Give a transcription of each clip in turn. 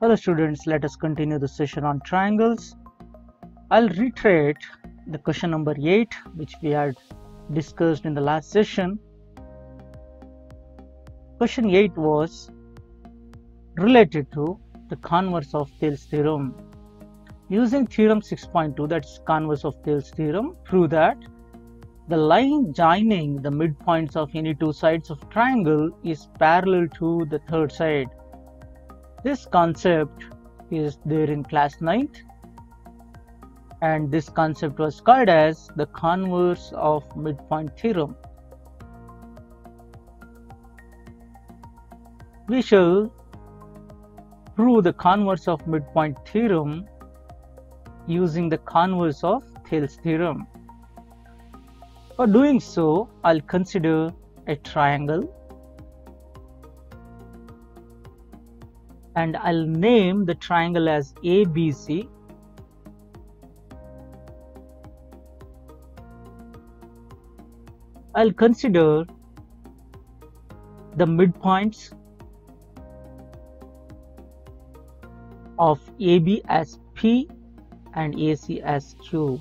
Hello students, let us continue the session on triangles. I'll reiterate the question number 8 which we had discussed in the last session. Question 8 was related to the converse of Thales theorem. Using theorem 6.2, that's converse of Thales theorem, prove that the line joining the midpoints of any two sides of triangle is parallel to the third side. This concept is there in class 9th, and this concept was called as the converse of midpoint theorem. We shall prove the converse of midpoint theorem using the converse of Thales theorem. For doing so, I'll consider a triangle and I'll name the triangle as ABC. I'll consider the midpoints of AB as P and AC as Q.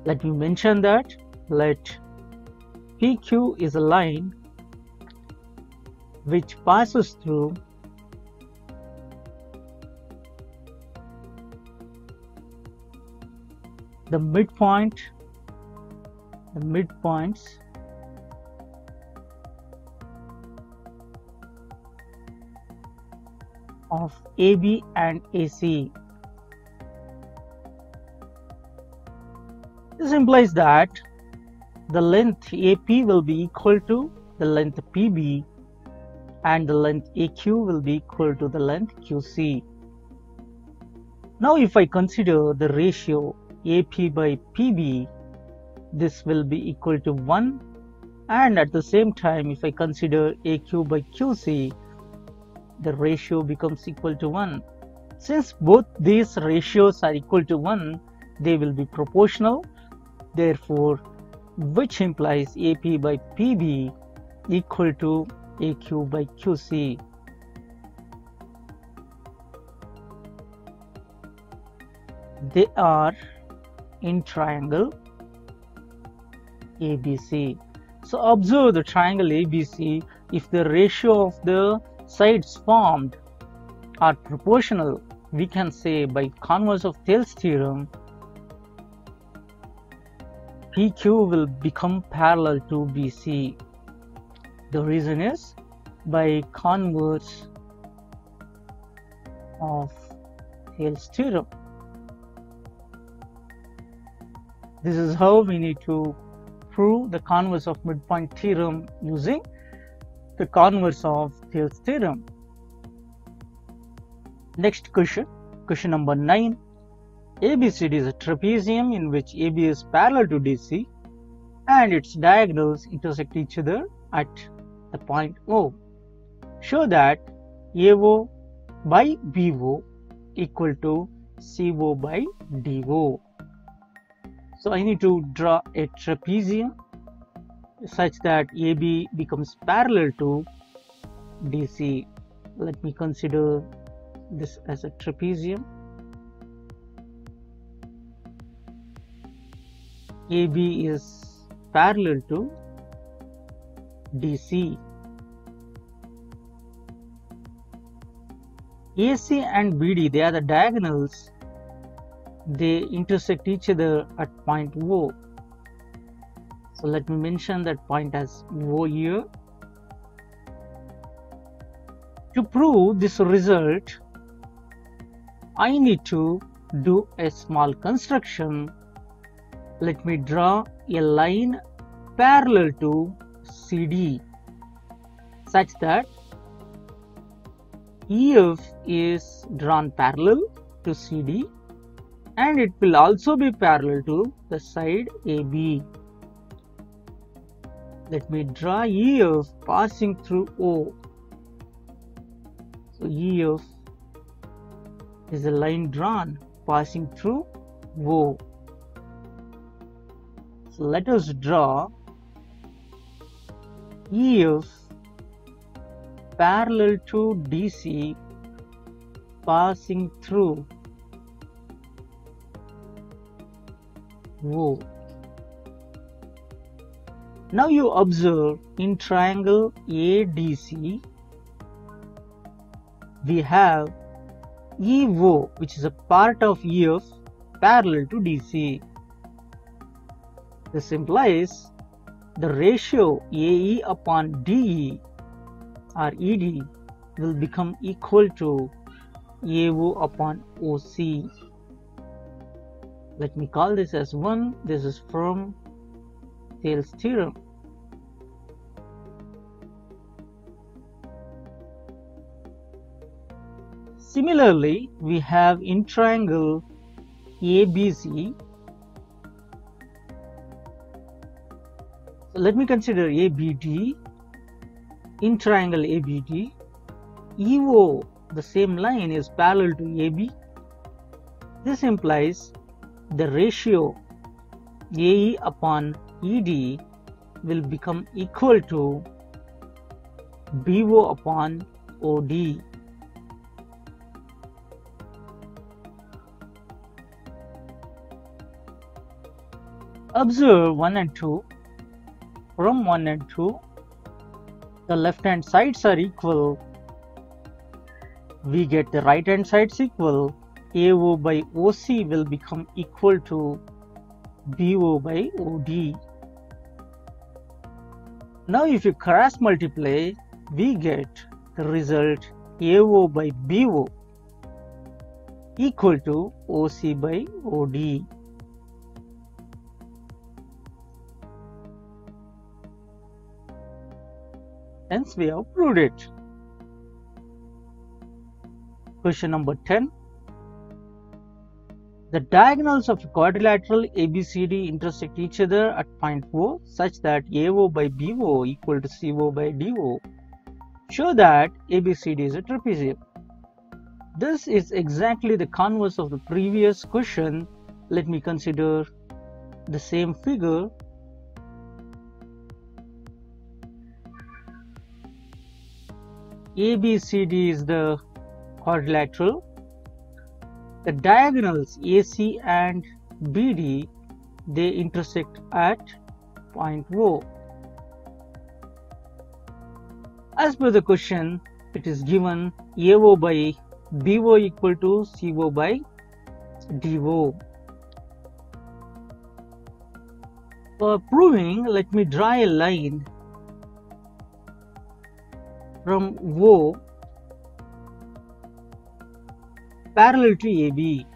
Let me mention that let PQ is a line which passes through the midpoints of AB and AC. This implies that the length AP will be equal to the length PB and the length AQ will be equal to the length QC. Now if I consider the ratio AP by PB, this will be equal to 1, and at the same time if I consider AQ by QC, the ratio becomes equal to 1. Since both these ratios are equal to 1, they will be proportional. Therefore, which implies AP by PB equal to AQ by QC. They are in triangle ABC. So observe the triangle ABC. If the ratio of the sides formed are proportional, we can say by converse of Thales theorem, PQ will become parallel to BC. The reason is by converse of Thales theorem. This is how we need to prove the converse of midpoint theorem using the converse of Thales theorem. Next question, question number 9. ABCD is a trapezium in which AB is parallel to DC and its diagonals intersect each other at the point O. Show that AO by BO equal to CO by DO. So I need to draw a trapezium such that AB becomes parallel to DC. Let me consider this as a trapezium. AB is parallel to DC. AC and BD, they are the diagonals. They intersect each other at point O. So let me mention that point as O here. To prove this result, I need to do a small construction. Let me draw a line parallel to CD such that EF is drawn parallel to CD and it will also be parallel to the side AB. Let me draw EF passing through O. So EF is a line drawn passing through O. So let us draw EF parallel to DC passing through O. Now you observe in triangle ADC, we have EO, which is a part of EF, parallel to DC. This implies the ratio AE upon DE or ED will become equal to AO upon OC. Let me call this as 1. This is from Thales theorem. Similarly, we have in triangle ABC. So let me consider ABD. In triangle ABD, EO, the same line, is parallel to AB. This implies the ratio AE upon ED will become equal to BO upon OD. Observe 1 and 2. From 1 and 2, the left hand sides are equal. We get the right hand sides equal. AO by OC will become equal to BO by OD. Now if you cross multiply, we get the result AO by BO equal to OC by OD. Hence we have proved it. Question number 10. The diagonals of a quadrilateral ABCD intersect each other at point O such that AO by BO equal to CO by DO. Show that ABCD is a trapezium. This is exactly the converse of the previous question. Let me consider the same figure. ABCD is the quadrilateral. The diagonals AC and BD, they intersect at point O. As per the question, it is given AO by BO equal to CO by DO. For proving, let me draw a line from O parallel to AB.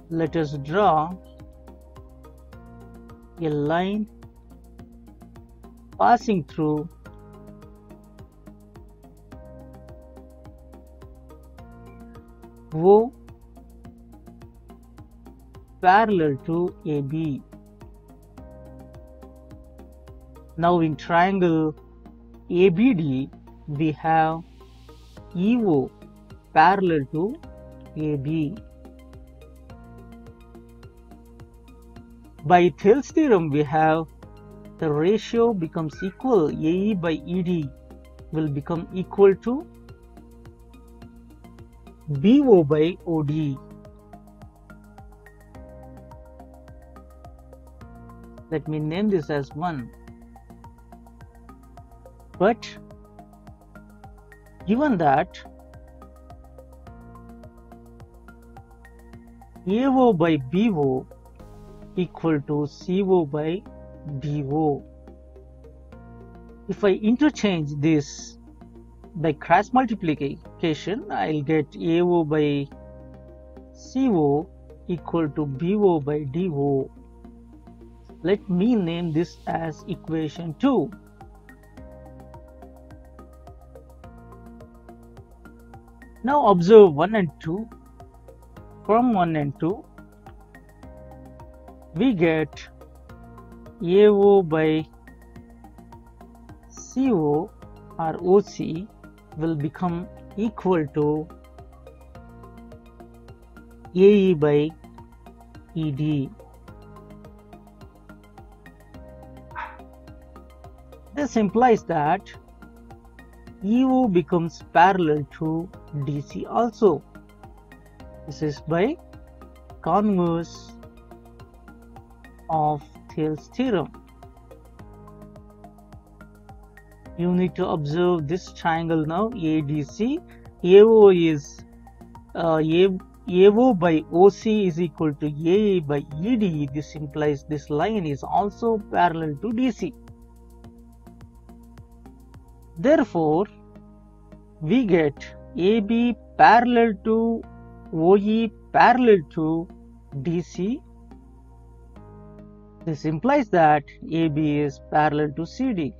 Let us draw a line passing through O parallel to AB. Now in triangle ABD, we have EO parallel to AB. By Thales theorem, we have the ratio becomes equal. AE by ED will become equal to BO by OD. Let me name this as 1. But given that AO by BO equal to CO by DO, if I interchange this by cross multiplication, I'll get AO by CO equal to BO by DO. Let me name this as equation 2. Now observe 1 and 2. From 1 and 2, we get AO by CO or OC will become equal to AE by ED. This implies that EO becomes parallel to DC also. This is by converse of Thales theorem. You need to observe this triangle now, ADC. AO is AO by OC is equal to AA by ED. This implies this line is also parallel to DC. Therefore, we get AB parallel to OE parallel to DC. This implies that AB is parallel to CD.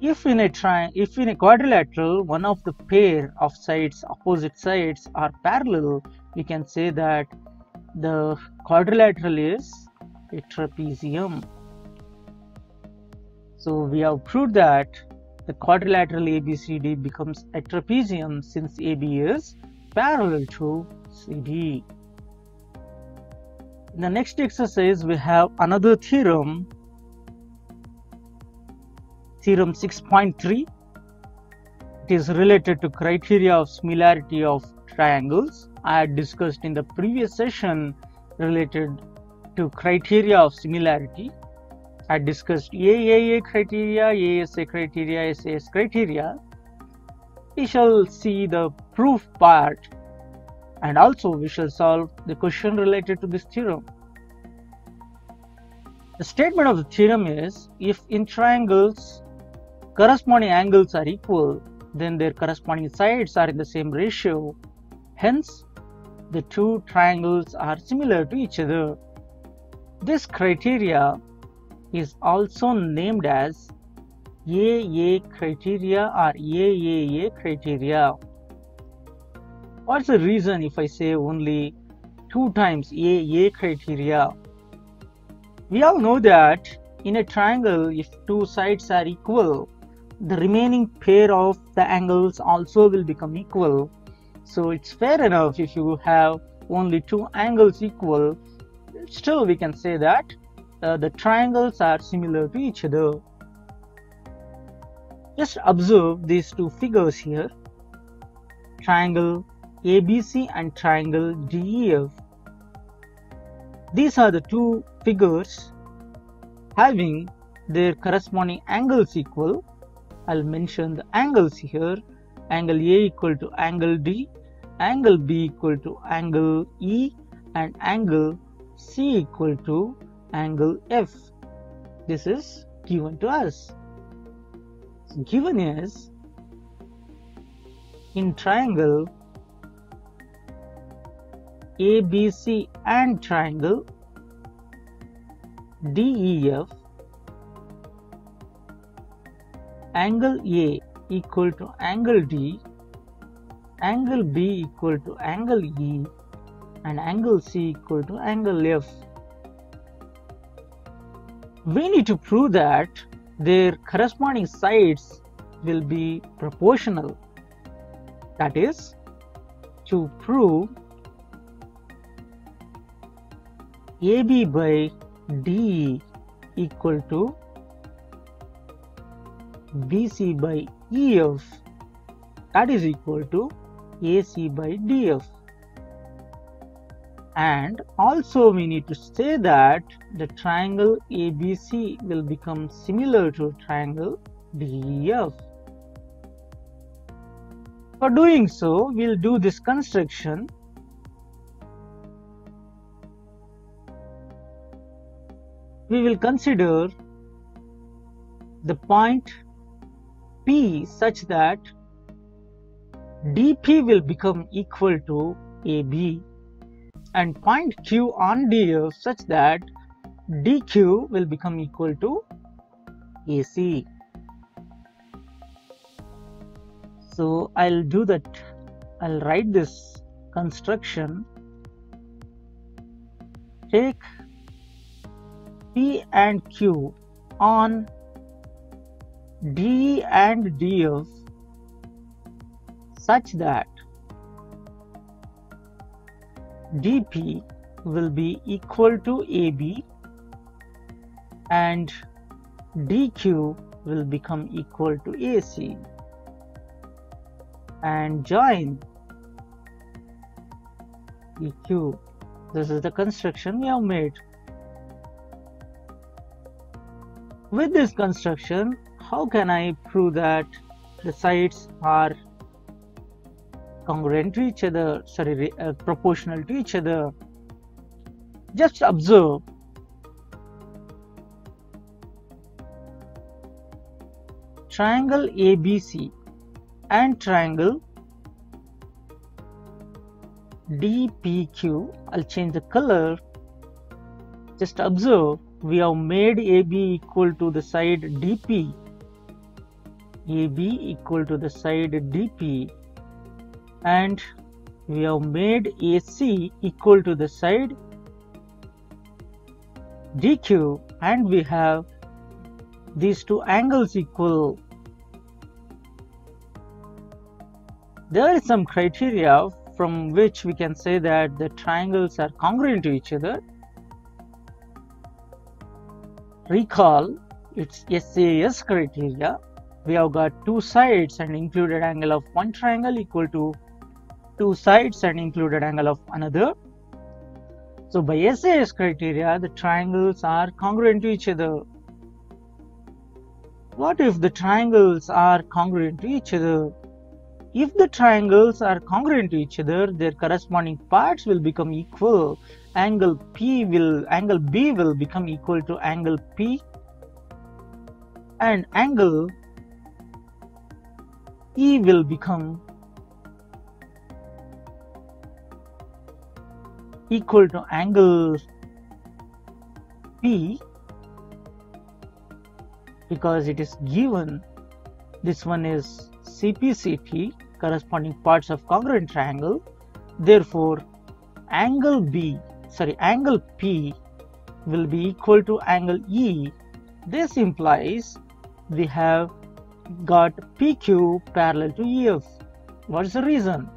If in a quadrilateral, one of the pair of sides, opposite sides are parallel, we can say that the quadrilateral is a trapezium. So we have proved that the quadrilateral ABCD becomes a trapezium since AB is parallel to CD. In the next exercise, we have another theorem. Theorem 6.3. It is related to criteria of similarity of triangles. I had discussed in the previous session related to criteria of similarity. I discussed AAA criteria, ASA criteria, SAS criteria. We shall see the proof part, and also we shall solve the question related to this theorem. The statement of the theorem is, if in triangles corresponding angles are equal, then their corresponding sides are in the same ratio. Hence, the two triangles are similar to each other. This criteria is also named as AA criteria or AAA criteria. What's the reason if I say only 2 times AA criteria? We all know that in a triangle, if 2 sides are equal, the remaining pair of the angles also will become equal. So it's fair enough if you have only 2 angles equal, still we can say that the triangles are similar to each other. Just observe these 2 figures here, triangle ABC and triangle DEF. These are the 2 figures having their corresponding angles equal. I'll mention the angles here. Angle A equal to angle D, angle B equal to angle E, and angle C equal to angle F. This is given to us. Given is, in triangle ABC and triangle DEF, angle A equal to angle D, angle B equal to angle E, and angle C equal to angle F. We need to prove that their corresponding sides will be proportional. That is, to prove AB by DE equal to BC by EF, that is equal to AC by DF. And also we need to say that the triangle ABC will become similar to triangle DEF. For doing so, we'll do this construction. We will consider the point P such that DP will become equal to AB, and point Q on DF such that DQ will become equal to AC. So I'll do that. I'll write this construction. Take P and Q on DE and DF such that DP will be equal to AB and DQ will become equal to AC. And join EQ. This is the construction we have made. With this construction, how can I prove that the sides are congruent to each other, proportional to each other? Just observe. Triangle ABC and triangle DPQ. I'll change the color. Just observe, we have made AB equal to the side DP. AB equal to the side DP. And we have made AC equal to the side DQ. And we have these two angles equal. There is some criteria from which we can say that the triangles are congruent to each other. Recall, it's SAS criteria. We have got two sides and included angle of one triangle equal to two sides and included angle of another. So by SAS criteria, the triangles are congruent to each other. What if the triangles are congruent to each other? If the triangles are congruent to each other, their corresponding parts will become equal. Angle B will become equal to angle P, and angle E will become equal to angle P, because it is given this one is CPCT, corresponding parts of congruent triangle. Therefore, angle P will be equal to angle E. This implies we have got PQ parallel to EF. What is the reason?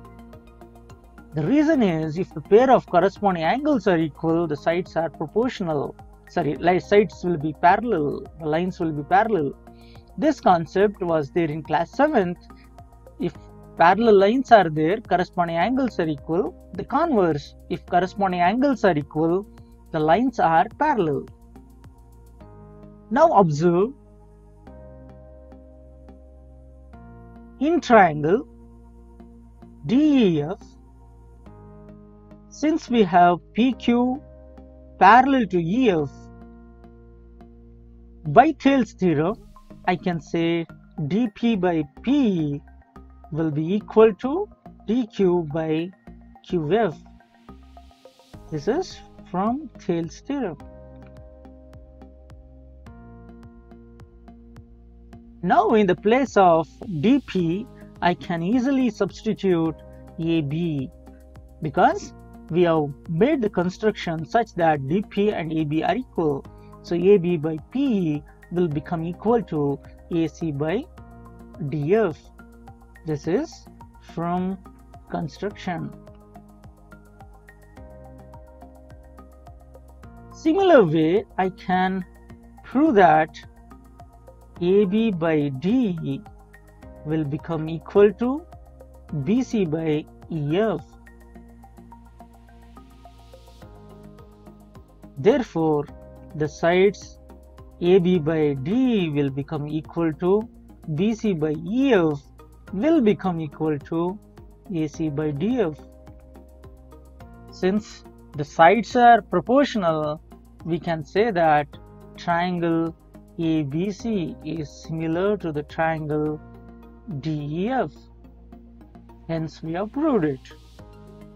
The reason is, if the pair of corresponding angles are equal, the sides are proportional. Sides will be parallel, the lines will be parallel. This concept was there in class 7th. If parallel lines are there, corresponding angles are equal. The converse, if corresponding angles are equal, the lines are parallel. Now observe, in triangle DEF, since we have PQ parallel to EF, by Thales theorem, I can say dP by PE will be equal to dQ by QF. This is from Thales theorem. Now in the place of dP, I can easily substitute AB, because we have made the construction such that dP and AB are equal. So AB by PE will become equal to AC by DF. This is from construction. Similar way, I can prove that AB by DE will become equal to BC by EF. Therefore, the sides AB by DE will become equal to BC by EF will become equal to AC by DF. Since the sides are proportional, we can say that triangle ABC is similar to the triangle DEF. Hence, we have proved it.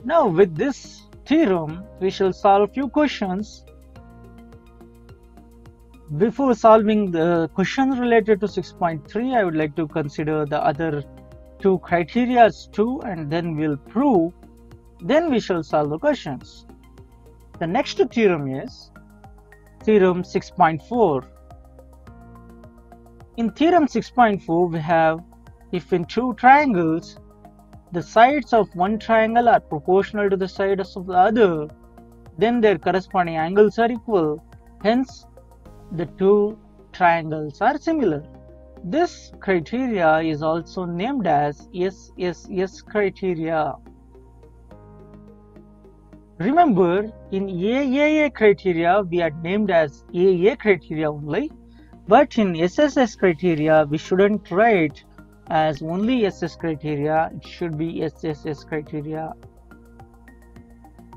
Now, with this theorem, we shall solve few questions. Before solving the questions related to 6.3, I would like to consider the other two criteria too, and then we'll prove. Then we shall solve the questions. The next theorem is theorem 6.4. In theorem 6.4, we have, if in two triangles, the sides of one triangle are proportional to the sides of the other, then their corresponding angles are equal. Hence, the two triangles are similar. This criteria is also named as SSS criteria. Remember, in AAA criteria, we are named as AA criteria only, but in SSS criteria, we shouldn't write as only SS criteria, it should be SSS criteria.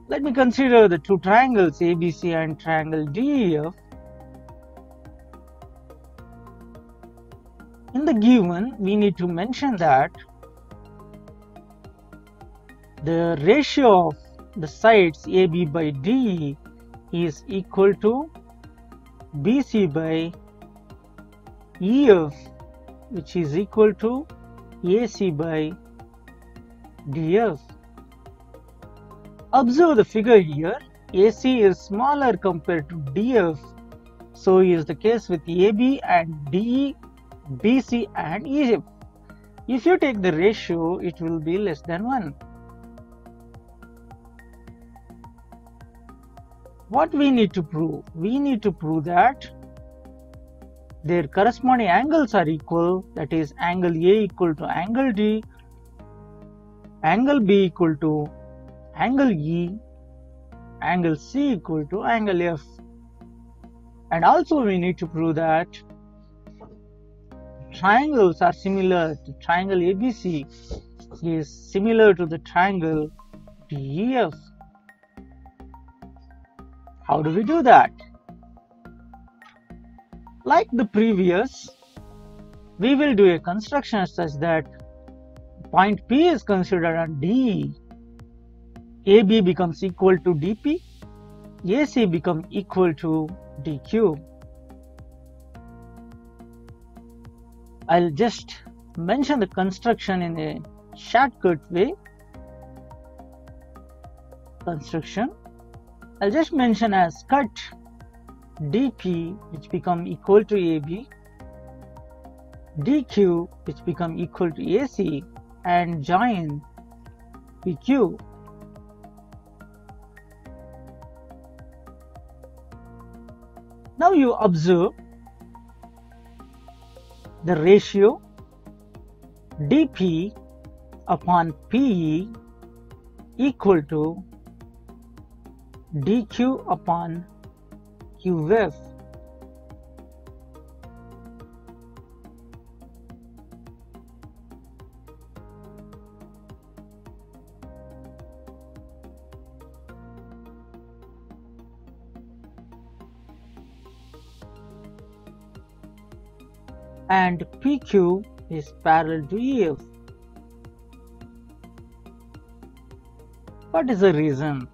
Let me consider the two triangles ABC and triangle DEF. In the given, we need to mention that the ratio of the sides AB by DE is equal to BC by EF, which is equal to AC by DF. Observe the figure here. AC is smaller compared to DF, so is the case with AB and DE, BC and EF. If you take the ratio, it will be less than 1. What we need to prove? We need to prove that their corresponding angles are equal, that is angle A equal to angle D, angle B equal to angle E, angle C equal to angle F. And also we need to prove that triangles are similar. The triangle ABC is similar to the triangle DEF. How do we do that? Like the previous, we will do a construction such that point P is considered on DE. AB becomes equal to DP, AC becomes equal to DQ. I'll just mention the construction in a shortcut way. Construction, I'll just mention as cut DP, which become equal to AB, DQ, which become equal to AC, and join PQ. Now you observe the ratio dP upon PE equal to dQ upon QF. And PQ is parallel to EF. What is the reason?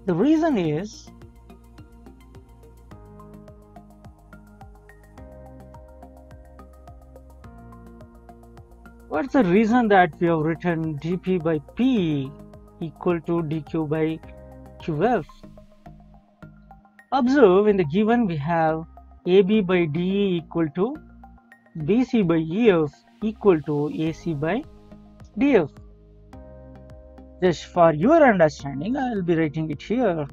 The reason is what's the reason that we have written dP by PE equal to dQ by QF? Observe, in the given we have AB by DE equal to BC by EF equal to AC by DF. Just for your understanding, I will be writing it here.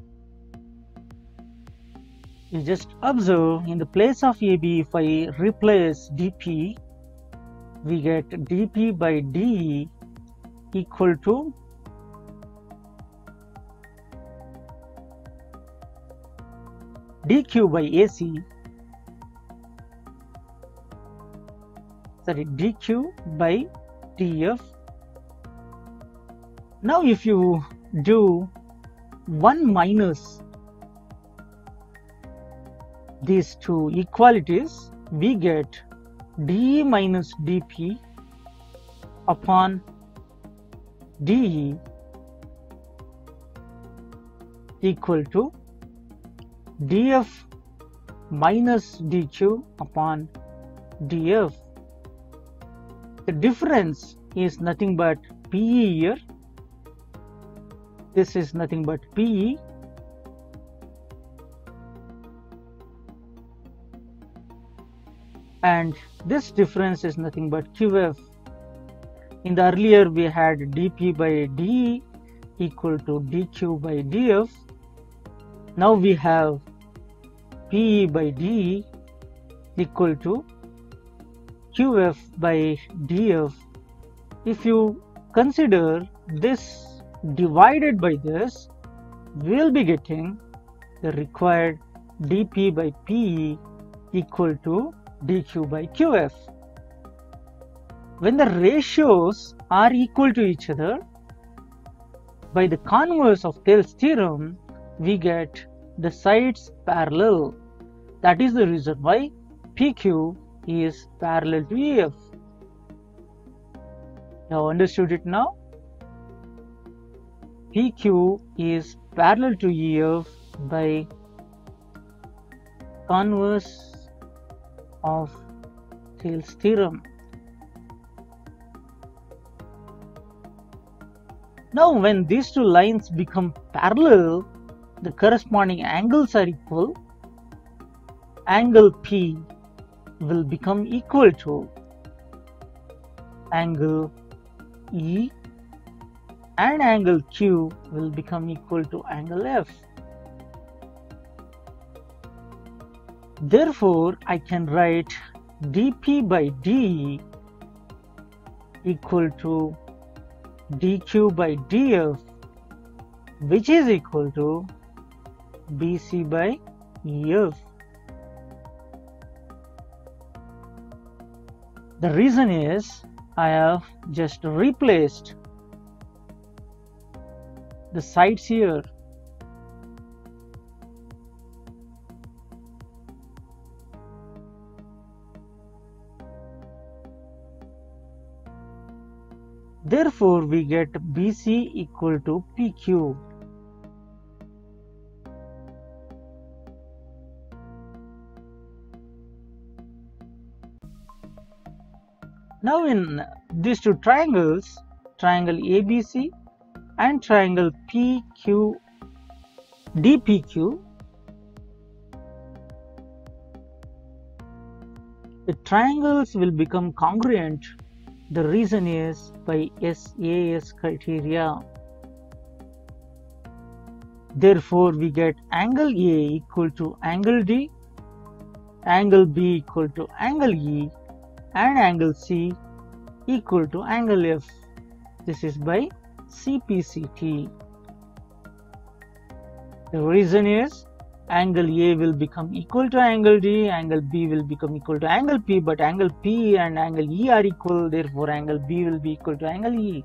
You just observe, in the place of AB, if I replace DP, we get dP by DE equal to dQ by AC, dQ by DF. Now if you do 1 minus these two equalities, we get DE minus dP upon DE equal to dF minus dQ upon dF. The difference is nothing but PE here. This is nothing but PE. And this difference is nothing but QF. In the earlier we had dP by DE equal to dQ by dF. Now we have PE by DE equal to QF by DF. If you consider this divided by this, we will be getting the required dP by PE equal to dQ by QF. When the ratios are equal to each other, by the converse of Thales' theorem, we get the sides parallel. That is the reason why PQ is parallel to EF. You have understood it now? PQ is parallel to EF by converse of Thales' theorem. Now when these two lines become parallel, the corresponding angles are equal. Angle P will become equal to angle E, and angle Q will become equal to angle F. Therefore, I can write dP by DE equal to dQ by DF, which is equal to BC by EF. The reason is I have just replaced the sides here. Therefore, we get BC equal to PQ. Now in these two triangles, triangle ABC and triangle PQ DPQ, the triangles will become congruent. The reason is by SAS criteria. Therefore, we get angle A equal to angle D, angle B equal to angle E, and angle C equal to angle F. This is by CPCT. The reason is angle A will become equal to angle D, angle B will become equal to angle P, but angle P and angle E are equal, therefore angle B will be equal to angle E.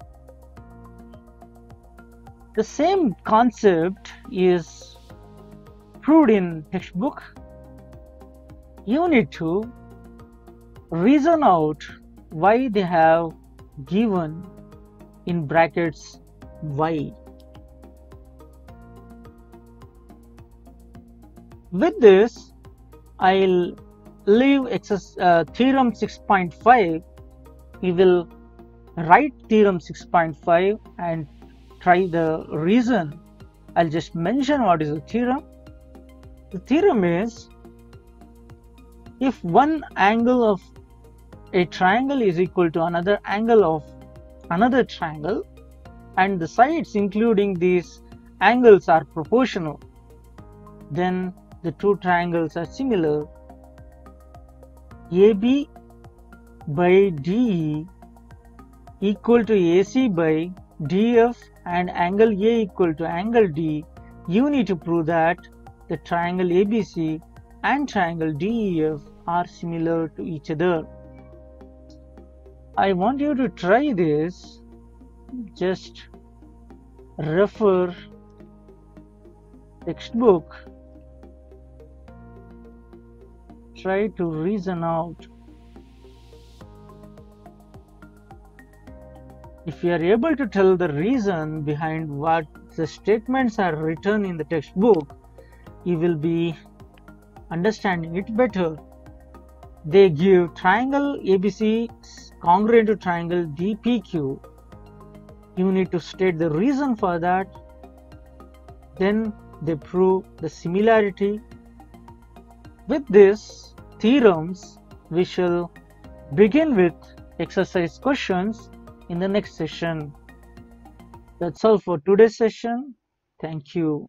The same concept is proved in textbook. You need to reason out why they have given in brackets Y. With this, I'll leave theorem 6.5. We will write theorem 6.5 and try the reason. I'll just mention what is the theorem. The theorem is, if one angle of a triangle is equal to another angle of another triangle, and the sides including these angles are proportional, then the two triangles are similar. AB by DE equal to AC by DF and angle A equal to angle D. You need to prove that the triangle ABC and triangle DEF are similar to each other. I want you to try this. Just refer textbook. Try to reason out. If you are able to tell the reason behind what the statements are written in the textbook, you will be understanding it better. They give triangle ABC congruent to triangle DPQ. You need to state the reason for that. Then they prove the similarity. With this theorems, we shall begin with exercise questions in the next session. That's all for today's session. Thank you.